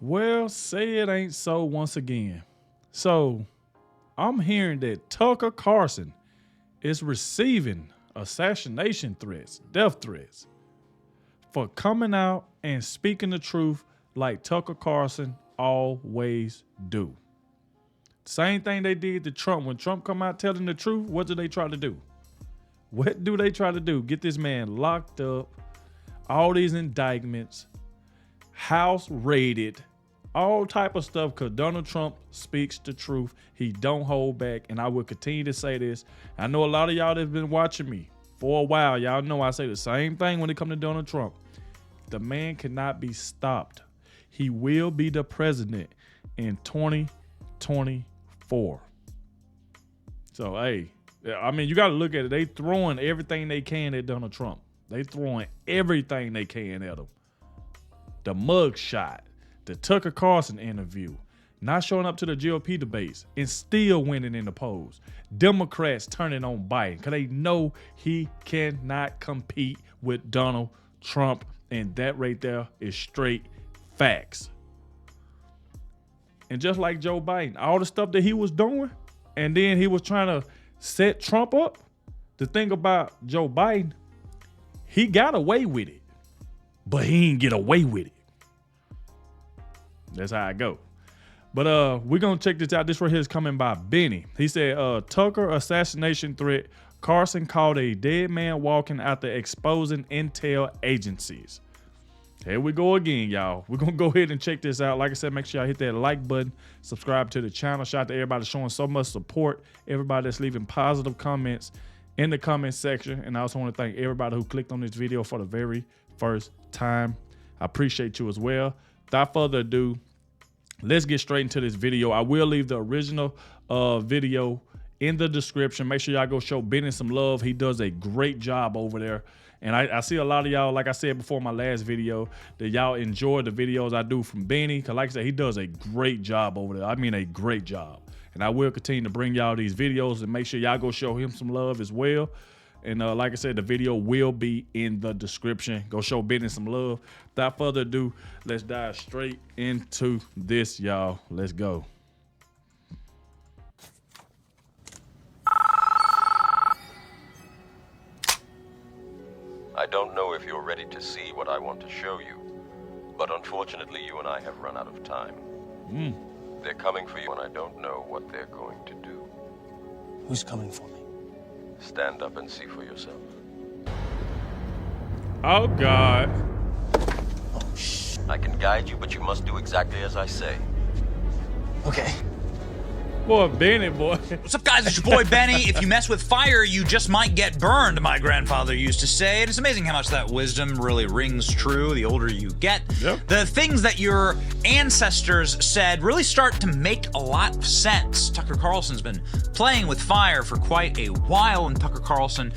Well, say it ain't so once again. So, I'm hearing that Tucker Carlson is receiving assassination threats, death threats, for coming out and speaking the truth like Tucker Carlson always do. Same thing they did to Trump. When Trump come out telling the truth, what do they try to do? What do they try to do? Get this man locked up, all these indictments, house raided, all type of stuff, because Donald Trump speaks the truth. He don't hold back, and I will continue to say this. I know a lot of y'all that have been watching me for a while. Y'all know I say the same thing when it comes to Donald Trump. The man cannot be stopped. He will be the president in 2024. So, hey, I mean, you got to look at it. They throwing everything they can at Donald Trump. They throwing everything they can at him. The mug shot, the Tucker Carlson interview, not showing up to the GOP debates and still winning in the polls. Democrats turning on Biden because they know he cannot compete with Donald Trump. And that right there is straight facts. And just like Joe Biden, all the stuff that he was doing, and then he was trying to set Trump up. The thing about Joe Biden, he got away with it, but he didn't get away with it. That's how I go. But we're going to check this out. This right here is coming by Benny. He said, Tucker assassination threat. Carlson called a dead man walking after exposing intel agencies. Here we go again, y'all. We're going to go ahead and check this out. Like I said, make sure y'all hit that like button, subscribe to the channel. Shout out to everybody showing so much support, everybody that's leaving positive comments in the comment section. And I also want to thank everybody who clicked on this video for the very first time. I appreciate you as well. Without further ado, let's get straight into this video. I will leave the original video in the description. Make sure y'all go show Benny some love. He does a great job over there. And I see a lot of y'all, like I said before my last video, that y'all enjoy the videos I do from Benny. Because like I said, he does a great job over there. I mean, a great job. And I will continue to bring y'all these videos and make sure y'all go show him some love as well. And like I said, the video will be in the description. Go show Benny some love. Without further ado, let's dive straight into this, y'all. Let's go. I don't know if you're ready to see what I want to show you, but unfortunately you and I have run out of time. They're coming for you and I don't know what they're going to do. Who's coming for me? Stand up and see for yourself. Oh, God. Oh, shh. I can guide you, but you must do exactly as I say. Okay. Boy, Benny, boy. What's up, guys? It's your boy Benny. If you mess with fire, you just might get burned, my grandfather used to say. And it's amazing how much that wisdom really rings true the older you get. Yep. The things that your ancestors said really start to make a lot of sense. Tucker Carlson's been playing with fire for quite a while, and Tucker Carlson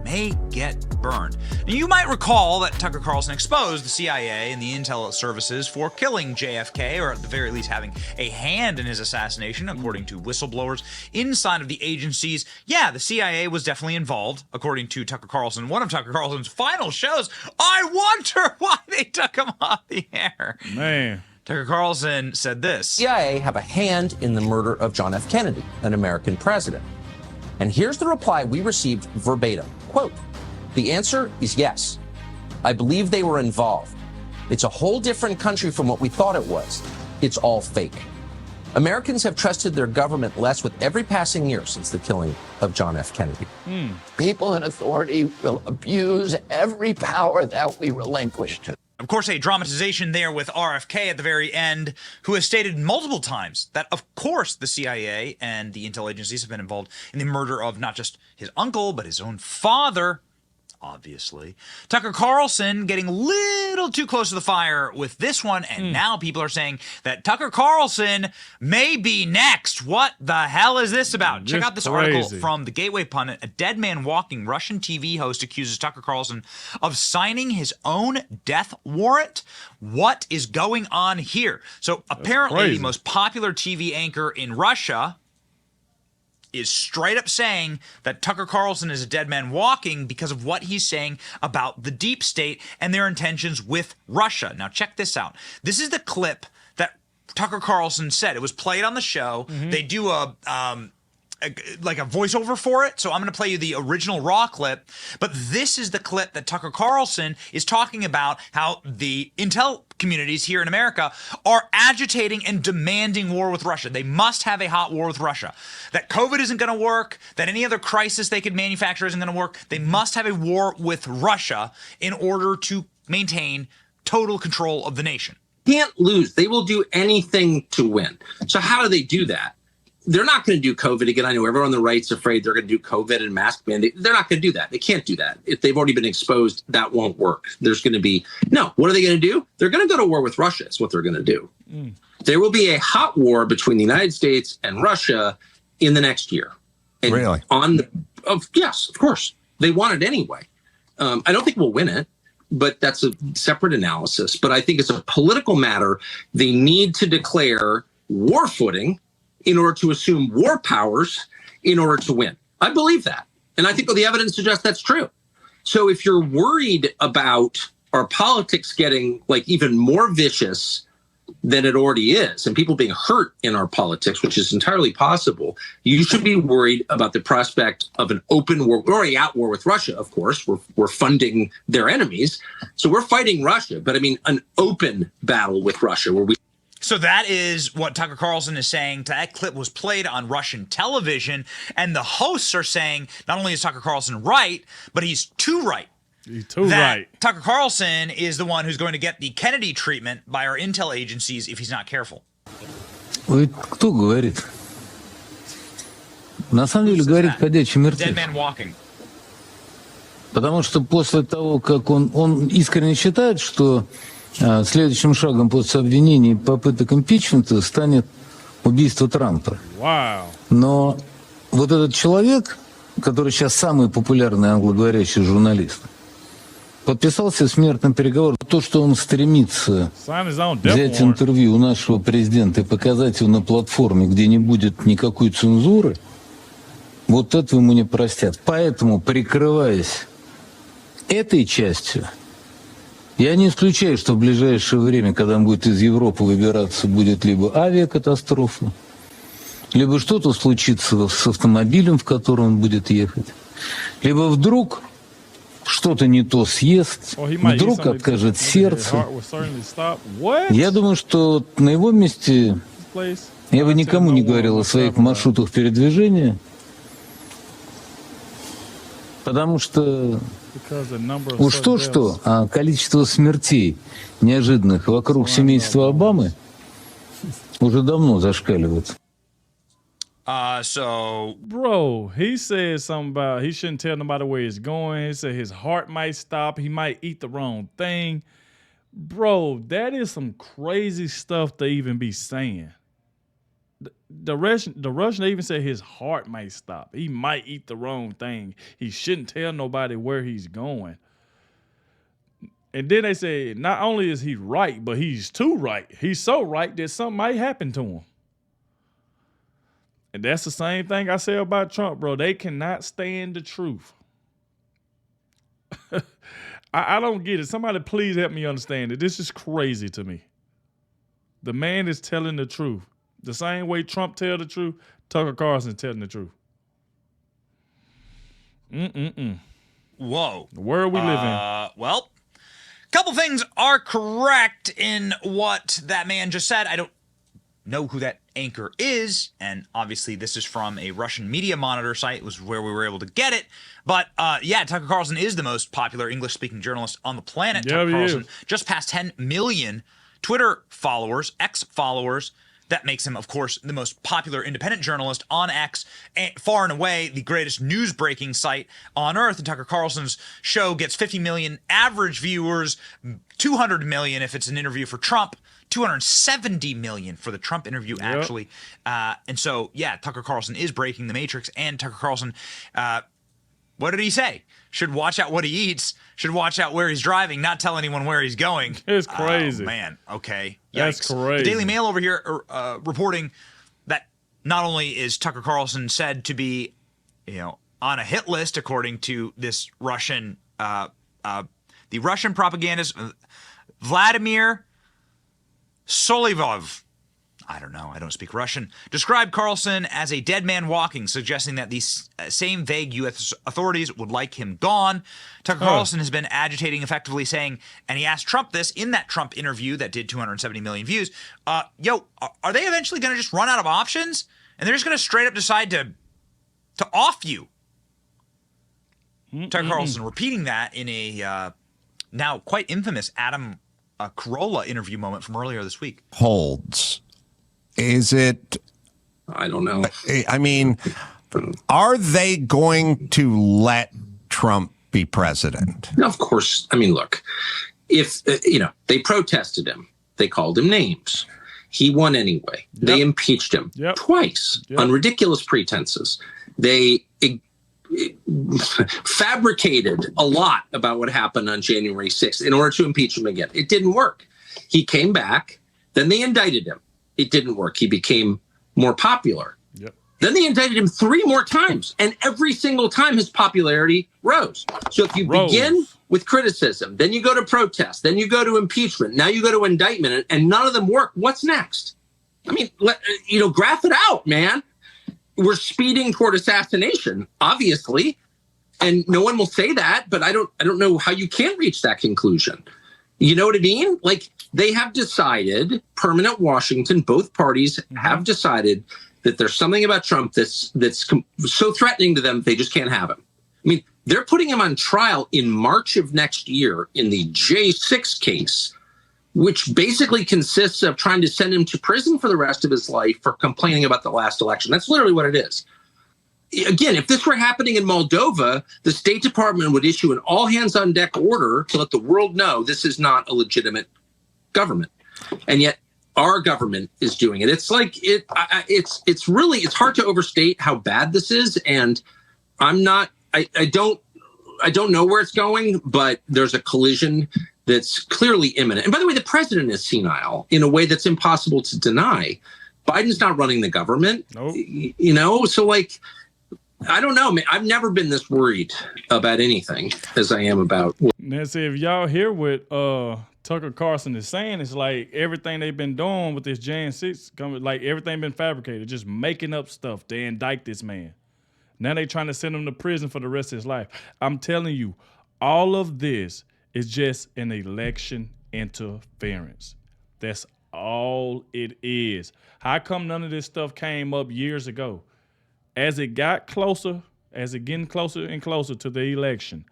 may get burned. Now, you might recall that Tucker Carlson exposed the CIA and the intel services for killing JFK, or at the very least having a hand in his assassination, according to whistleblowers inside of the agencies. Yeah, the CIA was definitely involved, according to Tucker Carlson. One of Tucker Carlson's final shows. I wonder why they took him off the air. Man. Tucker Carlson said this. CIA have a hand in the murder of John F. Kennedy, an American president. And here's the reply we received verbatim. Quote, the answer is yes. I believe they were involved. It's a whole different country from what we thought it was. It's all fake. Americans have trusted their government less with every passing year since the killing of John F. Kennedy. People in authority will abuse every power that we relinquish to. Of course, a dramatization there with RFK at the very end, who has stated multiple times that, of course, the CIA and the intel agencies have been involved in the murder of not just his uncle, but his own father, obviously. Tucker Carlson getting a little too close to the fire with this one, and now people are saying that Tucker Carlson may be next. What the hell is this about? Check out this article from the Gateway Pundit. A dead man walking Russian TV host accuses Tucker Carlson of signing his own death warrant. What is going on here? So apparently the most popular TV anchor in Russia is straight up saying that Tucker Carlson is a dead man walking because of what he's saying about the deep state and their intentions with Russia. Now, check this out. This is the clip that Tucker Carlson said. It was played on the show. They do a voiceover for it. So I'm going to play you the original raw clip. But this is the clip that Tucker Carlson is talking about how the intel communities here in America are agitating and demanding war with Russia. They must have a hot war with Russia. That COVID isn't going to work, that any other crisis they could manufacture isn't going to work. They must have a war with Russia in order to maintain total control of the nation. Can't lose. They will do anything to win. So how do they do that? They're not going to do COVID again. I know everyone on the right's afraid they're going to do COVID and mask mandate. They're not going to do that. They can't do that. If they've already been exposed, that won't work. There's going to be no. What are they going to do? They're going to go to war with Russia. Is what they're going to do. There will be a hot war between the United States and Russia in the next year. And really? Yes, of course. They want it anyway. I don't think we'll win it, but that's a separate analysis. But I think it's a political matter. They need to declare war footing in order to assume war powers in order to win. I believe that. And I think the evidence suggests that's true. So if you're worried about our politics getting like even more vicious than it already is, and people being hurt in our politics, which is entirely possible, you should be worried about the prospect of an open war. We're already at war with Russia, of course. We're funding their enemies. So we're fighting Russia. But I mean, an open battle with Russia where we. So that is what Tucker Carlson is saying. That clip was played on Russian television, and the hosts are saying not only is Tucker Carlson right, but he's too right. He's too right. Tucker Carlson is the one who's going to get the Kennedy treatment by our intel agencies if he's not careful. Кто говорит? На самом деле говорит ходячий мертвец. Dead man walking. Потому что после того, как он искренне считает, что следующим шагом после обвинений и попыток импичмента станет убийство Трампа. Wow. Но вот этот человек, который сейчас самый популярный англоговорящий журналист, подписался смертный приговор. То, что он стремится взять интервью у нашего президента и показать его на платформе, где не будет никакой цензуры, вот этого ему не простят. Поэтому, прикрываясь этой частью, я не исключаю, что в ближайшее время, когда он будет из Европы выбираться, будет либо авиакатастрофа, либо что-то случится с автомобилем, в котором он будет ехать, либо вдруг что-то не то съест, вдруг откажет сердце. Я думаю, что на его месте я бы никому не говорил о своих маршрутах передвижения, потому что уж то-что, а количество смертей неожиданных вокруг семейства Обамы уже давно зашкаливает. Bro, he said something about he shouldn't tell nobody where he's going. He said his heart might stop. He might eat the wrong thing. Bro, that is some crazy stuff to even be saying. The Russian even said his heart might stop. He might eat the wrong thing. He shouldn't tell nobody where he's going. And then they say not only is he right, but he's too right. He's so right that something might happen to him. And that's the same thing I say about Trump, bro. They cannot stand the truth. I don't get it. Somebody please help me understand it. This is crazy to me. The man is telling the truth. The same way Trump tell the truth, Tucker Carlson telling the truth. Whoa. Where are we living? Well, a couple things are correct in what that man just said. I don't know who that anchor is, and obviously this is from a Russian media monitor site. It was where we were able to get it. But yeah, Tucker Carlson is the most popular English-speaking journalist on the planet. Yeah, Tucker Carlson just passed 10 million Twitter followers, X followers. That makes him, of course, the most popular independent journalist on X, and far and away the greatest news-breaking site on Earth. And Tucker Carlson's show gets 50 million average viewers, 200 million if it's an interview for Trump, 270 million for the Trump interview, actually. And so, yeah, Tucker Carlson is breaking the matrix. And Tucker Carlson, what did he say? Should watch out what he eats, should watch out where he's driving, not tell anyone where he's going. It's crazy. Oh, man, okay. Yikes. That's crazy. The Daily Mail over here reporting that not only is Tucker Carlson said to be, on a hit list according to this Russian, the Russian propagandist Vladimir Solyvov. I don't know. I don't speak Russian. Described Carlson as a dead man walking, suggesting that these same vague U.S. authorities would like him gone. Tucker Carlson has been agitating, effectively saying, and he asked Trump this in that Trump interview that did 270 million views. Are they eventually going to just run out of options? And they're just going to straight up decide to off you? Tucker Carlson repeating that in a now quite infamous Adam Carolla interview moment from earlier this week. Holds. Is it? I don't know. I mean, are they going to let Trump be president? No, of course. I mean, look, if, they protested him, they called him names. He won anyway. Yep. They impeached him twice on ridiculous pretenses. They fabricated a lot about what happened on January 6th in order to impeach him again. It didn't work. He came back. Then they indicted him. It didn't work. He became more popular. Yep. Then they indicted him 3 more times, and every single time his popularity rose. So if you begin with criticism, then you go to protest, then you go to impeachment, now you go to indictment, and none of them work, what's next? I mean, graph it out, man. We're speeding toward assassination, obviously, and no one will say that, but I don't know how you can reach that conclusion. You know what I mean? Like, they have decided, permanent Washington, both parties have decided that there's something about Trump that's so threatening to them, they just can't have him. I mean, they're putting him on trial in March of next year in the J6 case, which basically consists of trying to send him to prison for the rest of his life for complaining about the last election. That's literally what it is. Again, if this were happening in Moldova, the State Department would issue an all-hands-on-deck order to let the world know this is not a legitimate government. And yet our government is doing it. It's like it's hard to overstate how bad this is. And I don't know where it's going, but there's a collision that's clearly imminent. And by the way, the president is senile in a way that's impossible to deny. Biden's not running the government, so like, I don't know, man. I've never been this worried about anything as I am about. Now, see, if y'all hear what Tucker Carlson is saying, it's like everything they've been doing with this Jan 6, like everything been fabricated, just making up stuff to indict this man. Now they trying to send him to prison for the rest of his life. I'm telling you, all of this is just an election interference. That's all it is. How come none of this stuff came up years ago? As it got closer, as it getting closer and closer to the election,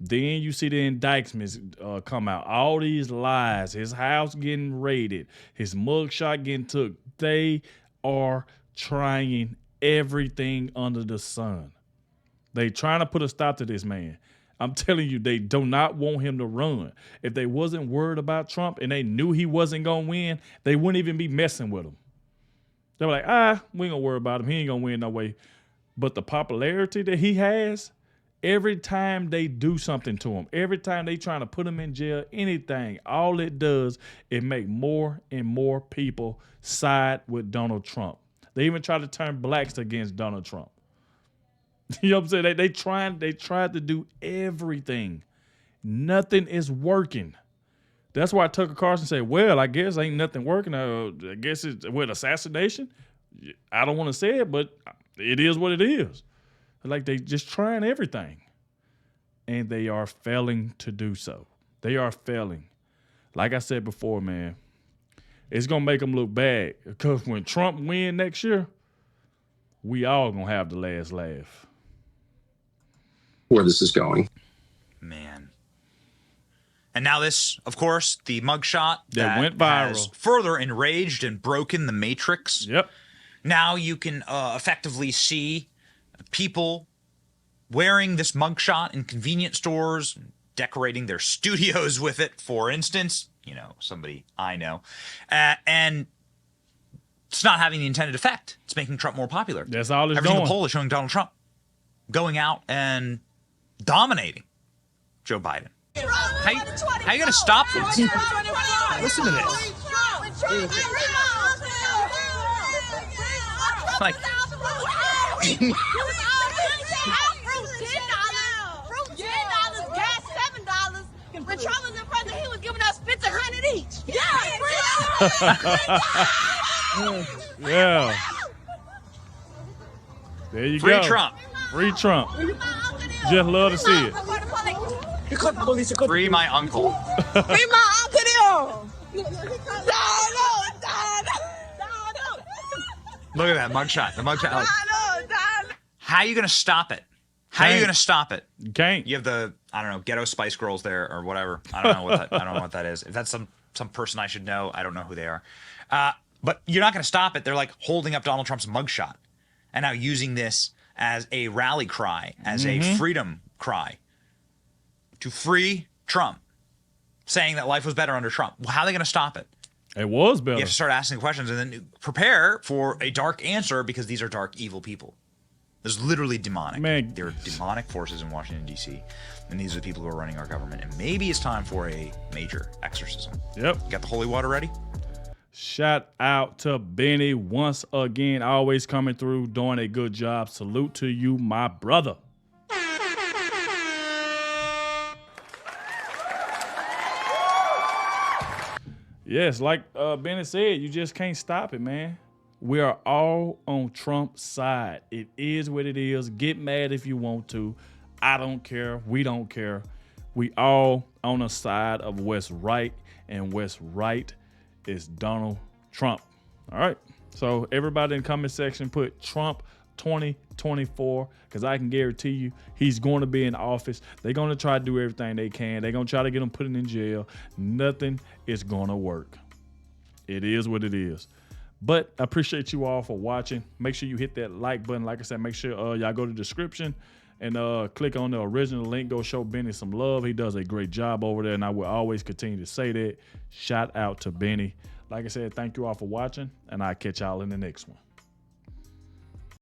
then you see the indictments come out. All these lies, his house getting raided, his mugshot getting took. They are trying everything under the sun. They trying to put a stop to this man. I'm telling you, they do not want him to run. If they wasn't worried about Trump and they knew he wasn't going to win, they wouldn't even be messing with him. They were like, we ain't going to worry about him. He ain't going to win no way. But the popularity that he has, every time they do something to him, every time they trying to put him in jail, anything, all it does is make more and more people side with Donald Trump. They even try to turn blacks against Donald Trump. You know what I'm saying? They tried to do everything. Nothing is working. That's why Tucker Carlson said, well, I guess ain't nothing working. I guess it's assassination. I don't want to say it, but it is what it is. Like, they just trying everything. And they are failing to do so. They are failing. Like I said before, man, it's going to make them look bad. Because when Trump win next year, we all going to have the last laugh. Where this is going. Man. And now this, of course, the mugshot that went viral has further enraged and broken the matrix. Yep. Now you can effectively see people wearing this mugshot in convenience stores, decorating their studios with it, for instance. Somebody I know. And it's not having the intended effect. It's making Trump more popular. That's all it's Every doing. single poll is showing Donald Trump going out and dominating Joe Biden. How you going to stop this? Listen to this. Like, $10, gas $7. When Trump was in president, he was giving us $1,500 each. Yeah. There you free go. Trump. Free Trump. Just love to see it. Free my uncle. Free my uncle. Look at that mugshot. The mugshot. Like, how are you gonna stop it? How are you gonna stop it? You can't. You have the, I don't know, ghetto Spice Girls there or whatever. I don't know what that. I don't know what that is. If that's some person I should know, I don't know who they are. But you're not gonna stop it. They're like holding up Donald Trump's mugshot, and now using this as a rally cry, as a freedom cry to free Trump, saying that life was better under Trump. Well, how are they gonna stop it? It was better. You have to start asking questions and then prepare for a dark answer, because these are dark, evil people. There's literally demonic. Man. There are demonic forces in Washington, D.C., and these are the people who are running our government. And maybe it's time for a major exorcism. Yep. You got the holy water ready? Shout out to Benny once again, always coming through, doing a good job. Salute to you, my brother. Yes, like Benny said, you just can't stop it, man. We are all on Trump's side. It is what it is. Get mad if you want to. I don't care. We don't care. We all on the side of what's right, and what's right is Donald Trump. All right. So everybody in the comment section put Trump 2024, because I can guarantee you he's going to be in office. They're going to try to do everything they can. They're going to try to get him put in jail. Nothing is going to work. It is what it is. But I appreciate you all for watching. Make sure you hit that like button. Like I said, make sure y'all go to the description and click on the original link. Go show Benny some love. He does a great job over there, and I will always continue to say that. Shout out to Benny. Like I said, thank you all for watching, and I'll catch y'all in the next one.